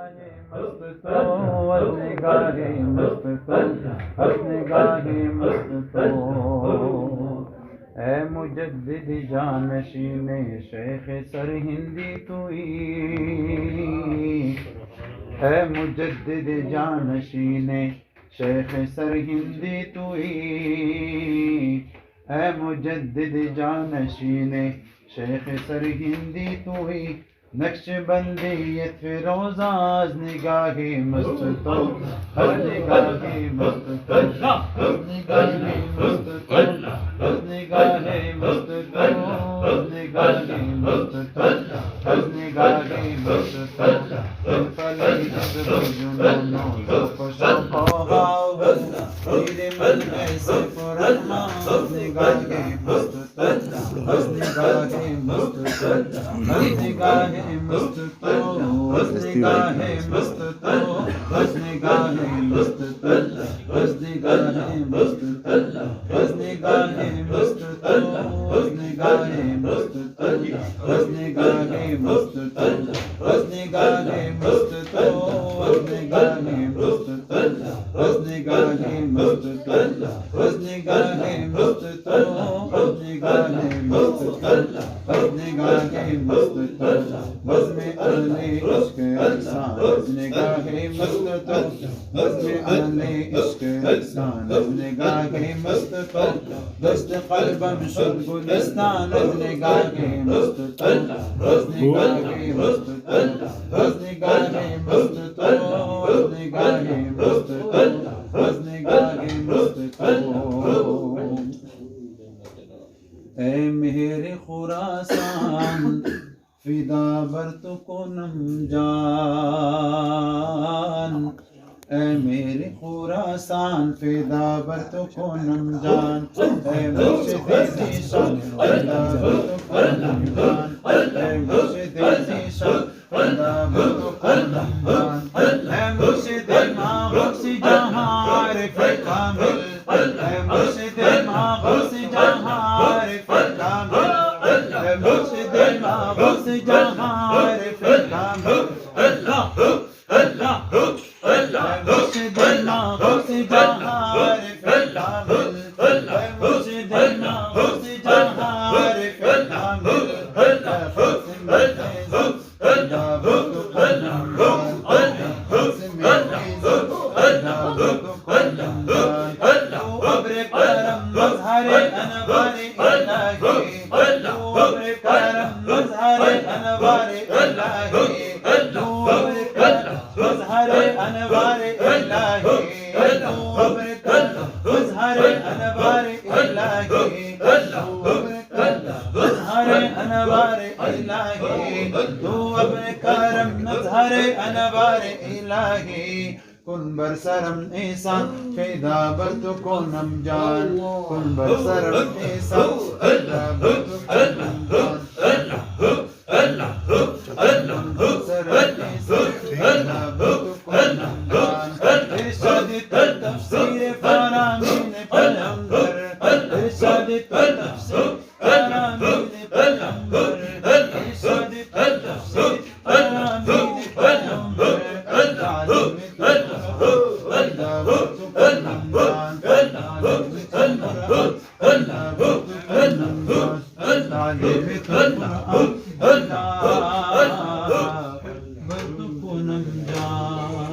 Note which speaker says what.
Speaker 1: मस्त तो निगाहे मस्त तो निगाहे मस्त तो ऐ मुजद्दिद जानशीने शेख सरहिंदी तुई ऐ मुजद्दिद जानशीने शेख सरहिंदी तुई ऐ मुजद्दिद जानशीने शेख सरहिंदी तुई नक्शबंदियत फिरोज़ाज निगाहे मस्त तो हर निगाहे मस्त तो निगाहे मस्त तो निगाहे मस्त तो निगाहे मस्त तो निगाहे मस्त तो फलक जुनूनो ज़ोक़ो हाव तेरे मन ऐसे पुरमा निगाहे मस्त तो निगाहे मस्त तो निगाहे मस्त तो निगाहे मस्त तो निगाहे मस्त तो निगाहे मस्त तो निगाहे मस्त तो निगाहे मस्त तो निगाहे मस्त तो निगाहे मस्त तो निगाहे मस्त तो निगाहे मस्त तो निगाहे मस्त तो निगाहे मस्त तो निगाहे मस्त तो बज़्म अहले इश्क़ अफ़सान निगाहे मस्त तो बज़्म अहले इश्क़ अफ़सान निगाहे मस्त तो दस्त क़ल्बम शुद गुलिस्तान निगाहे मस्त तो निगाहे मस्त तो निगाहे मस्त तो निगाहे मस्त तो निगाहे मस्त तो ऐ मेरे खुरासान फिदा बरतु कोनम जान ऐ मेरे खुरासान फिदा बरतु कोनम जान ऐ मुर्शिद ज़ीशान फिदा बरतु कोनम जान ऐ मुर्शिद ज़ीशान फिदा बरतु कोनम जान ऐ मुर्शिद माग़ूसी जहां आरिफ़ कामिल ऐ मुर्शिद माग़ूसी जहां आरिफ़ कामिल ऐ मुर्शिद माग़ूसी जहां आरिफ़ कामिल अल्लाह अल्लाह अल्लाह मुर्शिद माग़ूसी जहां आरिफ़ कामिल ऐ मुर्शिद माग़ूसी जहां आरिफ़ कामिल अल्लाह कुन बरसरम एहसान फिदा बरतु कोनम जान कुन बरसरम एहसान फिदा बरतु कोनम जान अल्लाह अल्लाह बरसरम एहसान फिदा बरतु कोनम जान इरशाद तफसीर फरामीन पैगंबर इरशाद तफसीर फरामीन पैगंबर इरशाद तफसीर फरामीन पैगंबर Allah